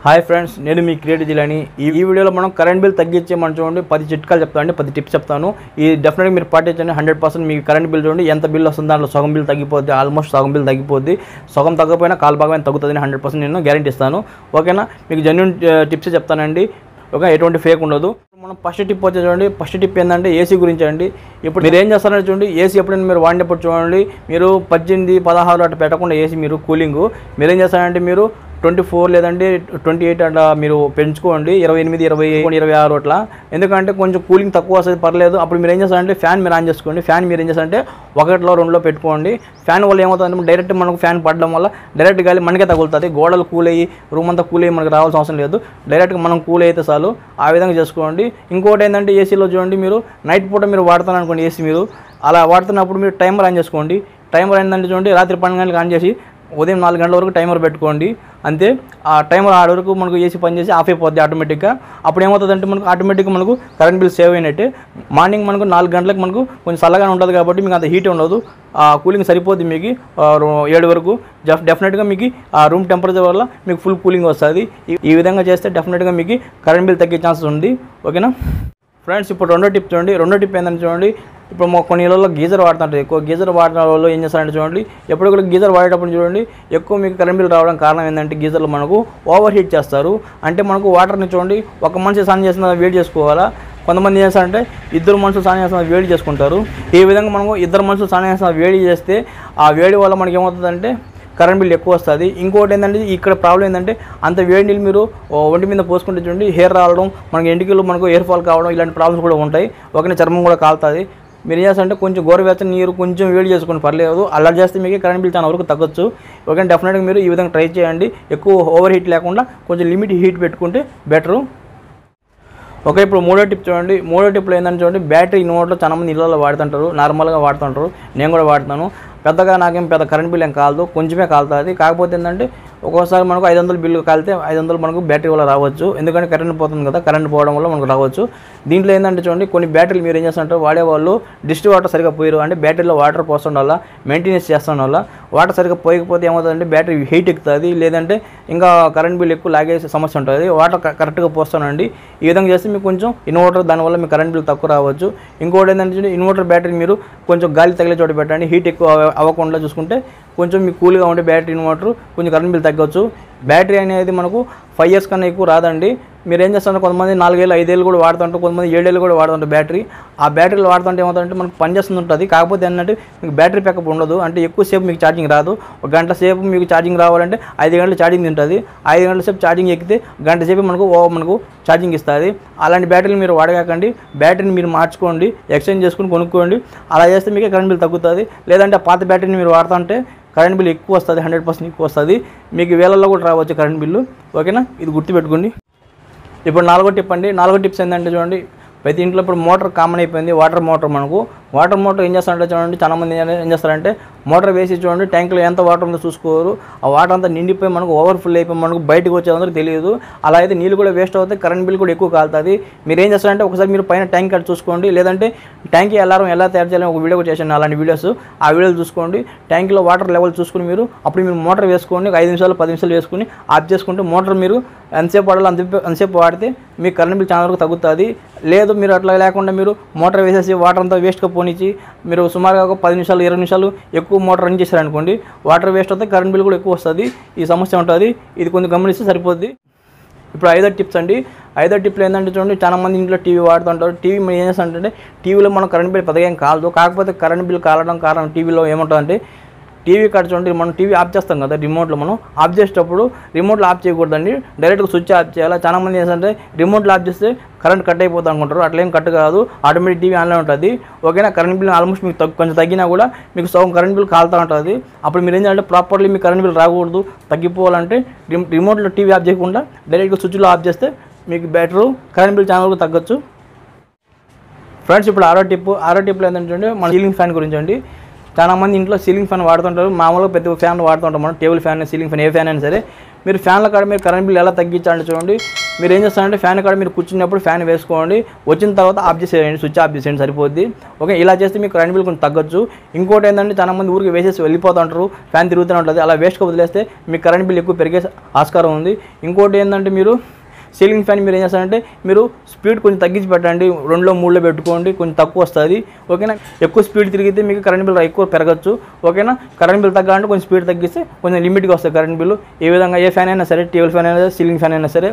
Hi friends, నేను మీ creative Jilani. ఈ వీడియోలో మనం కరెంట్ బిల్ తగ్గించే మనం చూడండి 10 చిట్కాలు చెప్తాను, 10 టిప్స్ చెప్తాను. ఈ డెఫినెట్గా మీరు పాటించండి. 100% మీకు కరెంట్ బిల్ చూడండి ఎంత బిల్ వస్తుంది, దాంట్లో సగం బిల్ తగ్గిపోద్ది, ఆల్మోస్ట్ సగం బిల్ తగ్గిపోద్ది. సగం తగ్గకపోయినా కాల్ భాగం తగ్గుతుంది 100% నేను గ్యారెంటీ ఇస్తాను. ఓకేనా, మీకు జెన్యూన్ టిప్స్ చెప్తానండి. ఓకే, ఎటువంటి ఫేక్ ఉండదు. మనం ఫస్ట్ టిప్ వచ్చే చూడండి. ఫస్ట్ టిప్ ఏంటంటే ఏసీ గురించి అండి. ఇప్పుడు మీరు ఏం చేస్తారంటే చూడండి, ఏసీ ఎప్పుడైనా మీరు వాడినప్పుడు చూడండి, మీరు 18, 16 అట్లా పెట్టకుండా ఏసీ మీరు కూలింగ్ మీరు ఏం చేస్తారంటే మీరు 24 లేదంటే 28 అట్లా మీరు పెంచుకోండి. 28, 26 అట్లా. ఎందుకంటే కొంచెం కూలింగ్ తక్కువ వస్తుంది, పర్లేదు. అప్పుడు మీరు ఏం చేస్తారంటే ఫ్యాన్ మీరు ఆన్ చేసుకోండి. ఫ్యాన్ మీరు ఏం చేస్తారంటే 1లో 2లో పెట్టుకోండి. ఫ్యాన్ వల్ల ఏమవుతుందంటే డైరెక్ట్ మనకు ఫ్యాన్ పడడం వల్ల డైరెక్ట్ గాలి మనకే తగులుతుంది. గోడలు కూల్ అయ్యి రూమ్ అంతా కూల్ అయ్యి మనకు రావాల్సిన అవసరం లేదు. డైరెక్ట్గా మనం కూల్ అయితే చాలు. ఆ విధంగా చేసుకోండి. ఇంకోటి ఏంటంటే ఏసీలో చూడండి, మీరు నైట్ పూట మీరు వాడుతున్నారు అనుకోండి ఏసీ, మీరు అలా వాడుతున్నప్పుడు మీరు టైమర్ ఆన్ చేసుకోండి. టైమర్ ఏంటంటే చూడండి, రాత్రి 12 గంటలకు ఆన్ చేసి ఉదయం 4 గంటల వరకు టైమర్ పెట్టుకోండి. అంతే. ఆ టైమర్ ఆడ వరకు మనకు ఏసీ పని చేసి ఆఫ్ అయిపోద్ది ఆటోమేటిక్గా. అప్పుడు ఏమవుతుందంటే మనకు ఆటోమేటిక్గా మనకు కరెంట్ బిల్ సేవ్ అయినట్టే. మార్నింగ్ మనకు 4 గంటలకు మనకు కొంచెం చల్లగానే ఉంటుంది కాబట్టి మీకు అంత హీట్ ఉండదు. ఆ కూలింగ్ సరిపోద్ది మీకు 7 వరకు. డెఫినెట్గా మీకు ఆ రూమ్ టెంపరేచర్ వల్ల మీకు ఫుల్ కూలింగ్ వస్తుంది. ఈ విధంగా చేస్తే డెఫినెట్గా మీకు కరెంట్ బిల్ తగ్గే ఛాన్సెస్ ఉంది. ఓకేనా ఫ్రెండ్స్, ఇప్పుడు రెండో టిప్ చూడండి. రెండో టిప్ ఏంటంటే చూడండి, ఇప్పుడు కొన్ని ఇళ్ళలో గీజర్ వాడుతుంటారు. ఎక్కువ గీజర్ వాడిన వాళ్ళు ఏం చేస్తారంటే చూడండి, ఎప్పుడు కూడా గీజర్ వాడేటప్పుడు చూడండి ఎక్కువ మీకు కరెంట్ బిల్ రావడం కారణం ఏంటంటే గీజర్లు మనకు ఓవర్ హీట్ చేస్తారు. అంటే మనకు వాటర్ని చూడండి, ఒక మనిషి స్నానం చేసిన వేడి చేసుకోవాలా. కొంతమంది ఏం చేస్తారంటే 2 మనుషులు స్నానం చేసిన వేడి చేసుకుంటారు. ఈ విధంగా మనకు 2 మనుషులు స్నానం చేసిన వేడి చేస్తే ఆ వేడి వల్ల మనకి ఏమవుతుందంటే కరెంట్ బిల్ ఎక్కువ వస్తుంది. ఇంకోటి ఏంటంటే ఇక్కడ ప్రాబ్లం ఏంటంటే అంత వేడి నీళ్ళు మీరు ఒంటి మీద పోసుకుంటే చూడండి హెయిర్ రావడం, మనకి ఎంటికలు మనకు హెయిర్ ఫాల్ కావడం, ఇలాంటి ప్రాబ్లమ్స్ కూడా ఉంటాయి. ఒకనే చర్మం కూడా కాలుతుంది. మీరు ఏం చేస్తారంటే కొంచెం గోరువెచ్చని నీరు కొంచెం వేడి చేసుకుని పర్లేదు, అలా చేస్తే మీకు కరెంట్ బిల్ చాలా వరకు తగ్గొచ్చు. ఓకే, డెఫినెట్గా మీరు ఈ విధంగా ట్రై చేయండి. ఎక్కువ ఓవర్ హీట్ లేకుండా కొంచెం లిమిట్ హీట్ పెట్టుకుంటే బెటరు. ఓకే, ఇప్పుడు మూడో టిప్ చూడండి. మూడో టిప్లో ఏంటంటే చూడండి, బ్యాటరీ ఇన్వర్టర్ చాలా మంది ఇళ్ళలో వాడుతుంటారు, నార్మల్గా వాడుతుంటారు. నేను కూడా వాడుతాను. పెద్దగా నాకేం పెద్ద కరెంట్ బిల్ ఏం కాదు, కొంచెమే కాలుతుంది. కాకపోతే ఏంటంటే ఒక్కోసారి మనకు 500 బిల్లు కాలితే 500 మనకు బ్యాటరీ వల్ల రావచ్చు. ఎందుకంటే కరెంట్ పోతుంది కదా, కరెంట్ పోవడం వల్ల మనకు రావచ్చు. దీంట్లో ఏంటంటే చూడండి, కొన్ని బ్యాటరీలు మీరు ఏం చేస్తుంటారు, వాడేవాళ్ళు డిస్ట్ వాటర్ సరిగ్గా పోయారు అంటే బ్యాటరీలో వాటర్ పోస్తుండ వల్ల, మెయింటెనెన్స్ చేస్తుండ వల్ల వాటర్ సరిగ్గా పోయకపోతే ఏమవుతుందంటే బ్యాటరీ హీట్ ఎక్కుతుంది, లేదంటే ఇంకా కరెంట్ బిల్ ఎక్కువ లాగే సమస్య ఉంటుంది. వాటర్ కరెక్ట్గా పోస్తానండి. ఈ విధంగా చేస్తే మీకు కొంచెం ఇన్వర్టర్ దానివల్ల మీకు కరెంట్ బిల్ తక్కువ రావచ్చు. ఇంకోటి ఏంటంటే ఇన్వర్టర్ బ్యాటరీ మీరు కొంచెం గాలి తగిలే చోట పెట్టండి. హీట్ ఎక్కువ అవ్వకుండా చూసుకుంటే కొంచెం మీకు కూల్గా ఉండే బ్యాటరీ ఇన్వర్టర్ కొంచెం కరెంట్ బిల్ తగ్గవచ్చు. బ్యాటరీ అనేది మనకు 5 years కన్నా ఎక్కువ రాదండి. మీరు ఏం చేస్తారంటే కొంతమంది 4 ఏళ్ళు 5 ఏళ్ళు కూడా వాడుతుంటారు, కొంతమంది 7 ఏళ్ళు కూడా వాడుతుంటారు బ్యాటరీ. ఆ బ్యాటరీలు వాడుతుంటే ఏమవుతుందంటే మనకు పనిచేస్తుంది ఉంటుంది. కాకపోతే ఏంటంటే మీకు బ్యాటరీ బ్యాకప్ ఉండదు. అంటే ఎక్కువసేపు మీకు ఛార్జింగ్ రాదు. 1 గంట సేపు మీకు ఛార్జింగ్ రావాలంటే 5 గంటలు ఛార్జింగ్ తింటుంది. 5 గంటల సేపు ఛార్జింగ్ ఎక్కితే గంట సేపు మనకు ఛార్జింగ్ ఇస్తుంది. అలాంటి బ్యాటరీలు మీరు వాడకండి. బ్యాటరీని మీరు మార్చుకోండి, ఎక్స్చేంజ్ చేసుకుని కొనుక్కోండి. అలా చేస్తే మీకే కరెంట్ బిల్ తగ్గుతుంది. లేదంటే పాత బ్యాటరీని మీరు వాడుతుంటే కరెంట్ బిల్ ఎక్కువ వస్తుంది, 100% ఎక్కువ వస్తుంది. మీకు వేలల్లో కూడా రావచ్చు కరెంట్ బిల్లు. ఓకేనా, ఇది గుర్తుపెట్టుకోండి. ఇప్పుడు 4వ టిప్ అండి. 4వ టిప్స్ ఏంటంటే చూడండి, ప్రతి ఇంట్లో ఇప్పుడు మోటార్ కామన్ అయిపోయింది. వాటర్ మోటార్ వాటర్ మోటార్ ఏం చేస్తారంటే చూడండి, చాలామంది ఏం చేస్తారంటే మోటార్ వేసి చూడండి ట్యాంకులో ఎంత వాటర్ ఉందో చూసుకోరు. ఆ వాటర్ అంతా నిండిపోయి మనకు ఓవర్ఫుల్ అయిపోయి మనకు బయటకు వచ్చేందుకు తెలియదు. అలా అయితే నీళ్ళు కూడా వేస్ట్ అవుతాయి, కరెంట్ బిల్ కూడా ఎక్కువ కాలుతుంది. మీరు ఏం చేస్తారంటే ఒకసారి మీరు పైన ట్యాంక్ కట్ చూసుకోండి, లేదంటే ట్యాంక్ అలారం ఎలా తయారు చేయాలని ఒక వీడియో చేశాను, అలాంటి వీడియోస్. ఆ వీడియోలు చూసుకోండి. ట్యాంక్లో వాటర్ లెవెల్ చూసుకుని అప్పుడు మీరు మోటార్ వేసుకోండి. 5 నిమిషాలు 10 నిమిషాలు వేసుకుని ఆఫ్ చేసుకుంటే మోటార్ మీరు ఎంతసేపు వాడాలో అంతసేపు వాడితే మీకు కరెంట్ బిల్ చాలా వరకు తగ్గుతుంది. లేదు మీరు అట్లా లేకుండా మీరు మోటార్ వేసేసి వాటర్ అంతా వేస్ట్గా పోనిచ్చి మీరు సుమారుగా ఒక 10 నిమిషాలు 20 నిమిషాలు ఎక్కువ మోటార్ రన్ చేశారనుకోండి, వాటర్ వేస్ట్ అవుతుంది, కరెంట్ బిల్ కూడా ఎక్కువ వస్తుంది. ఈ సమస్య ఉంటుంది. ఇది కొంచెం గమనిస్తే సరిపోద్ది. ఇప్పుడు 5వ టిప్స్ అండి. 5వ టిప్లో ఏంటంటే చూడండి, చాలా మంది ఇంట్లో టీవీ వాడుతుంటారు. టీవీ మీరు ఏం చేస్తారంటే టీవీలో మనం కరెంట్ బిల్ పెద్దగా ఏం కాలదు. కాకపోతే కరెంట్ బిల్ కాలడం కారణం టీవీలో ఏముంటుందంటే, టీవీ కాడ చూడండి మనం టీవీ ఆఫ్ చేస్తాం కదా, రిమోట్లో మనం ఆఫ్ చేసేటప్పుడు రిమోట్లో ఆఫ్ చేయకూడదండి, డైరెక్ట్గా స్విచ్ ఆఫ్ చేయాలి. చాలా మంది ఏంటంటే రిమోట్లో ఆఫ్ చేస్తే కరెంట్ కట్ అయిపోతుంది అనుకుంటారు. అట్లేం కట్ కాదు, ఆటోమేటిక్ టీవీ ఆన్లో ఉంటుంది. ఓకేనా, కరెంట్ బిల్ ఆల్మోస్ట్ మీకు కొంచెం తగ్గినా కూడా మీకు సగం కరెంట్ బిల్ కాలుతూ ఉంటుంది. అప్పుడు మీరు ఏం చేయాలంటే ప్రాపర్లీ మీ కరెంట్ బిల్ రాకూడదు, తగ్గిపోవాలంటే రిమోట్లో టీవీ ఆఫ్ చేయకుండా డైరెక్ట్గా స్విచ్లో ఆఫ్ చేస్తే మీకు బెటరు, కరెంట్ బిల్ చాలా వరకు తగ్గొచ్చు. ఫ్రెండ్స్, ఇప్పుడు 6వ టిప్లో ఏంటంటే చూడండి, మన సీలింగ్ ఫ్యాన్ గురించి అండి. చాలామంది ఇంట్లో సీలింగ్ ఫ్యాన్ వాడుతుంటారు. మామూలుగా పెద్ద ఫ్యాన్ వాడుతుంటాం మనం, టేబుల్ ఫ్యాన్, సీలింగ్ ఫ్యాన్, ఏ ఫ్యాన్ అయినా సరే. మీరు ఫ్యాన్ల కాడ మీరు కరెంట్ బిల్ ఎలా తగ్గించాలంటే చూడండి, మీరు ఏం చేస్తారంటే ఫ్యాన్ కాడ మీరు కూర్చున్నప్పుడు ఫ్యాన్ వేసుకోండి, వచ్చిన తర్వాత ఆఫ్ చేసేయండి, స్విచ్ ఆఫ్ చేసేయండి, సరిపోద్ది. ఓకే, ఇలా చేస్తే మీకు కరెంట్ బిల్ కొంచెం తగ్గొచ్చు. ఇంకోటి ఏంటంటే చాలా మంది ఊరికి వేసేసి వెళ్ళిపోతూ ఉంటారు, ఫ్యాన్ తిరుగుతూనే ఉంటుంది, అలా వేస్ట్గా వదిలేస్తే మీకు కరెంట్ బిల్ ఎక్కువ పెరిగే ఆస్కారం ఉంది. ఇంకోటి ఏంటంటే మీరు సీలింగ్ ఫ్యాన్ మీరు ఏం చేస్తారంటే మీరు స్పీడ్ కొంచెం తగ్గించి పెట్టండి, 2లో 3లో పెట్టుకోండి, కొంచెం తక్కువ వస్తుంది. ఓకేనా, ఎక్కువ స్పీడ్ తిరిగితే మీకు కరెంట్ బిల్ ఎక్కువ పెరగచ్చు. ఓకేనా, కరెంట్ బిల్ తగ్గాలంటే కొంచెం స్పీడ్ తగ్గిస్తే కొంచెం లిమిట్గా వస్తుంది కరెంట్ బిల్లు. ఏ విధంగా ఏ ఫ్యాన్ అయినా సరే, టేబుల్ ఫ్యాన్ అయినా సరే, సీలింగ్ ఫ్యాన్ అయినా సరే.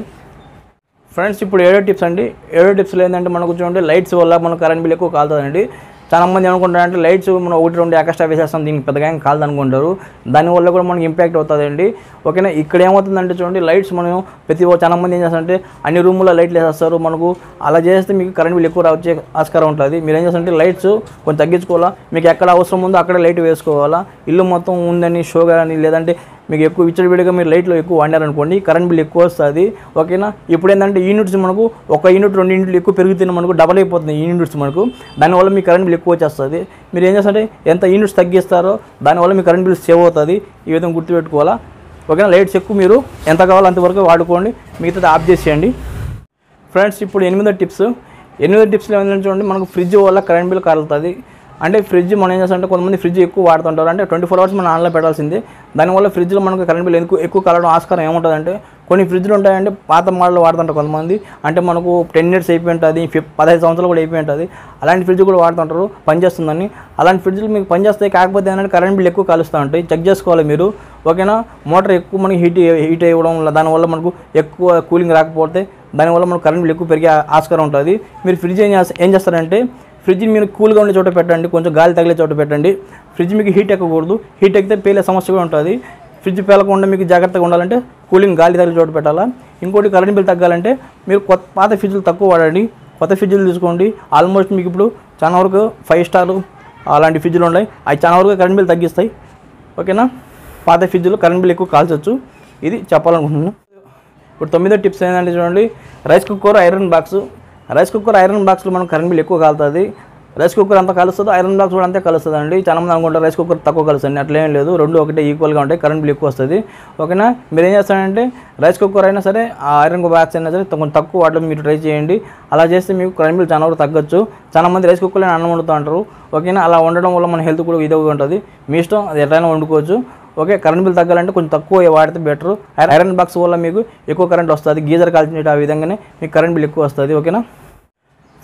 ఫ్రెండ్స్, ఇప్పుడు 7 టిప్స్ అండి. 7 టిప్స్లో ఏంటంటే మనకు చూడండి లైట్స్ వల్ల మనకు కరెంట్ బిల్ ఎక్కువ కాలుతుందండి. చాలా మంది అనుకుంటారంటే లైట్స్ మనం 1-2 ఎక్స్ట్రా వేసేస్తాం, దీనికి పెద్దగా ఏం కాదు అనుకుంటారు, దానివల్ల కూడా మనకి ఇంపాక్ట్ అవుతుందండి. ఓకేనా, ఇక్కడ ఏమవుతుందంటే చూడండి లైట్స్ మనం చాలా మంది ఏం చేస్తారంటే అన్ని రూముల్లో లైట్లు వేసేస్తారు, మనకు అలా చేస్తే మీకు కరెంట్ బిల్ ఎక్కువ వచ్చే ఆస్కారం ఉంటుంది. మీరు ఏం చేస్తారంటే లైట్స్ కొంచెం తగ్గించుకోవాలా, మీకు ఎక్కడ అవసరం ఉందో అక్కడ లైట్ వేసుకోవాలా. ఇల్లు మొత్తం ఉందని షో కానీ లేదంటే మీకు ఎక్కువ విచ్చలవిడిగా మీరు లైట్లో ఎక్కువ వాడారనుకోండి కరెంట్ బిల్ ఎక్కువ వస్తుంది. ఓకేనా, ఇప్పుడు ఏంటంటే యూనిట్స్ మనకు 1 యూనిట్ 2 యూనిట్లు ఎక్కువ పెరుగుతున్న మనకు డబల్ అయిపోతుంది ఈ యూనిట్స్ మనకు, దానివల్ల మీ కరెంట్ బిల్ ఎక్కువ వచ్చేస్తుంది. మీరు ఏం చేస్తారంటే ఎంత యూనిట్స్ తగ్గిస్తారో దానివల్ల మీ కరెంట్ బిల్ సేవ్ అవుతుంది, ఈ విధంగా గుర్తుపెట్టుకోవాలా. ఓకేనా, లైట్స్ ఎక్కువ మీరు ఎంత కావాలో అంతవరకు వాడుకోండి, మిగతాది ఆఫ్ చేసేయండి. ఫ్రెండ్స్, ఇప్పుడు 8వ టిప్స్లో ఏంటంటే చూడండి మనకు ఫ్రిడ్జ్ వల్ల కరెంట్ బిల్ కాలుతుంది. అంటే ఫ్రిడ్జ్ మనం ఏం చేస్తామంటే కొంతమంది ఫ్రిడ్జ్ ఎక్కువ వాడుతుంటారు, అంటే 24 అవర్స్ మనం ఆన్లో పెట్టాల్సిందే, దానివల్ల ఫ్రిడ్జ్లో మనకు కరెంట్ బిల్ ఎక్కువ కాలడం ఆస్కారం ఏముంటుందంటే కొన్ని ఫ్రిడ్జ్లు ఉంటాయంటే పాత మోడల్ వాడుతుంటారు కొంతమంది, అంటే మనకు 10 ఇయర్స్ అయిపోయి ఉంటుంది, 15 సంవత్సరాలు కూడా అయిపోయి ఉంటుంది, అలాంటి ఫ్రిడ్జ్ కూడా వాడుతుంటారు పనిచేస్తుందని. అలాంటి ఫ్రిడ్జ్లు మీకు పనిచేస్తాయి, కాకపోతే ఏంటంటే కరెంట్ బిల్ ఎక్కువ కాలుస్తూ ఉంటాయి, చెక్ చేసుకోవాలి మీరు. ఓకేనా, మోటార్ ఎక్కువ మనకి హీట్ అవ్వడం దానివల్ల మనకు ఎక్కువ కూలింగ్ రాకపోతే దానివల్ల మనకు కరెంట్ బిల్ ఎక్కువ పెరిగే ఆస్కారం ఉంటుంది. మీరు ఫ్రిడ్జ్ ఏం చేస్తారంటే ఫ్రిడ్జ్ని మీరు కూల్గా ఉండే చోట పెట్టండి, కొంచెం గాలి తగిలే చోట పెట్టండి. ఫ్రిడ్జ్ మీకు హీట్ ఎక్కకూడదు, హీట్ ఎక్కితే పేలే సమస్య కూడా ఉంటుంది. ఫ్రిడ్జ్ పేలకుండా మీకు జాగ్రత్తగా ఉండాలంటే కూలింగ్ గాలి తగిలే చోట పెట్టాలా. ఇంకోటి కరెంట్ బిల్ తగ్గాలంటే మీరు పాత ఫ్రిడ్జ్లు తక్కువ వాడండి, కొత్త ఫ్రిడ్జ్లు తీసుకోండి. ఆల్మోస్ట్ మీకు ఇప్పుడు చాలా వరకు 5 స్టార్ అలాంటి ఫ్రిడ్జ్లు ఉన్నాయి, అవి చాలా వరకు కరెంట్ బిల్ తగ్గిస్తాయి. ఓకేనా, పాత ఫ్రిడ్జ్లు కరెంట్ బిల్ ఎక్కువ కాల్చొచ్చు, ఇది చెప్పాలనుకుంటున్నాను. ఇప్పుడు 9వ టిప్స్ ఏంటంటే చూడండి రైస్ కుక్కర్ ఐరన్ బాక్స్లో మనం కరెంట్ బిల్ ఎక్కువ కాలుతుంది. రైస్ కుక్కర్ అంతా కలుస్తుంది, ఐరన్ బాక్స్ కూడా అంతే కలుస్తుంది అండి. చాలా మంది అనుకుంటారు రైస్ కుక్కర్ తక్కువ కలుస్తుంది, అట్లేం లేదు, రెండు ఒకటే ఈక్వల్గా ఉంటాయి, కరెంట్ బిల్ ఎక్కువ వస్తుంది. ఓకేనా, మీరు ఏం చేస్తారంటే రైస్ కుక్కర్ అయినా సరే ఐరన్ బాక్స్ అయినా సరే కొంచెం తక్కువ వాటిలో మీరు ట్రై చేయండి, అలా చేస్తే మీకు కరెంట్ బిల్ చాలా వరకు తగ్గొచ్చు. చాలా మంది రైస్ కుక్కర్లో అన్నం వండుతూ ఉంటారు. ఓకేనా, అలా వండడం వల్ల మన హెల్త్ కూడా ఇదిగా ఉంటుంది, మీ ఇష్టం, అది ఎట్లయినా వండుకోవచ్చు. ఓకే, కరెంట్ బిల్ తగ్గాలంటే కొంచెం తక్కువ వాడితే బెటర్. ఐరన్ బాక్స్ వల్ల మీకు ఎక్కువ కరెంట్ వస్తుంది, గీజర్ కాల్చినట్టు ఆ విధంగానే మీకు కరెంట్ బిల్ ఎక్కువ వస్తుంది. ఓకేనా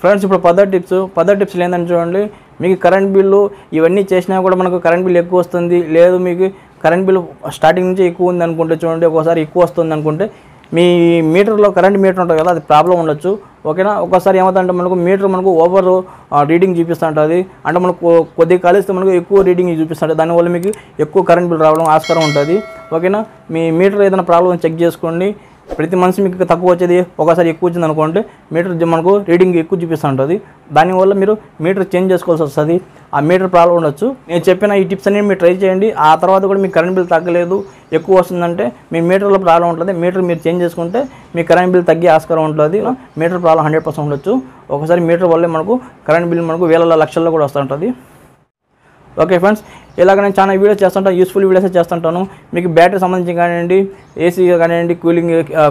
ఫ్రెండ్స్, ఇప్పుడు 10వ టిప్స్లో ఏంటంటే చూడండి మీకు కరెంట్ బిల్లు ఇవన్నీ చేసినా కూడా మనకు కరెంట్ బిల్ ఎక్కువ వస్తుంది, లేదు మీకు కరెంట్ బిల్ స్టార్టింగ్ నుంచి ఎక్కువ ఉంది అనుకుంటే చూడండి, ఒకసారి ఎక్కువ వస్తుంది అనుకుంటే మీ మీటర్లో కరెంట్ మీటర్ ఉంటుంది కదా, అది ప్రాబ్లం ఉండొచ్చు. ఓకేనా, ఒకసారి ఏమవుతుందంటే మనకు మీటర్ మనకు ఓవర్ రీడింగ్ చూపిస్తుంటుంది, అంటే మనకు కొద్దిగా కలిస్తే మనకు ఎక్కువ రీడింగ్ చూపిస్తుంటుంది, దానివల్ల మీకు ఎక్కువ కరెంట్ బిల్ రావడం ఆస్కారం ఉంటుంది. ఓకేనా, మీ మీటర్ ఏదైనా ప్రాబ్లం చెక్ చేసుకోండి. ప్రతి మనిషి మీకు తక్కువ వచ్చేది ఒకసారి ఎక్కువ వచ్చింది అనుకోండి మీటర్ మనకు రీడింగ్ ఎక్కువ చూపిస్తూ ఉంటుంది, దానివల్ల మీరు మీటర్ చేంజ్ చేసుకోవాల్సి వస్తుంది, ఆ మీటర్ ప్రాబ్లం ఉండొచ్చు. నేను చెప్పిన ఈ టిప్స్ అన్ని మీరు ట్రై చేయండి, ఆ తర్వాత కూడా మీకు కరెంట్ బిల్ తగ్గలేదు ఎక్కువ వస్తుందంటే మీ మీటర్లో ప్రాబ్లం ఉంటుంది, మీటర్ మీరు చేంజ్ చేసుకుంటే మీ కరెంట్ బిల్ తగ్గే ఆస్కారం ఉంటుంది. మీటర్ ప్రాబ్లం 100% ఉండొచ్చు, ఒకసారి మీటర్ వల్లే మనకు కరెంట్ బిల్ మనకు వేల లక్షల్లో కూడా వస్తూ ఉంటుంది. ఓకే ఫ్రెండ్స్, ఇలాగ నేను చాలా వీడియోస్ చేస్తుంటాను, యూస్ఫుల్ వీడియోస్ చేస్తుంటాను. మీకు బ్యాటరీ సంబంధించి కానివ్వండి, ఏసీ కానివ్వండి,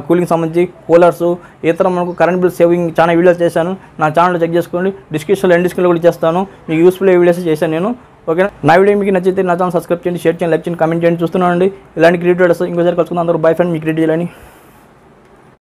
కూలింగ్ సంబంధించి కూలర్స్, ఇతర మనకు కరెంట్ బిల్ సేవింగ్ చాలా వీడియోస్ చేశాను, నా ఛానల్లో చెక్ చేసుకోండి, డిస్క్రిప్షన్లో కూడా చేస్తాను, మీకు యూస్ఫుల్ వీడియోస్ చేశాను నేను. ఓకే, నా వీడియో మీకు నచ్చితే నా ఛానల్ సబ్స్క్రైబ్ చేయండి, షేర్ చేయండి, లైక్ చేయండి, కామెంట్ చేయండి, చూస్తున్నానండి. ఇలాంటి క్రియేట్ వీడియోస్ ఇంకోసారి కలుసుకుందాం. అందరూ బై ఫ్రెండ్, మీకు క్రియేట్ చేయాలని.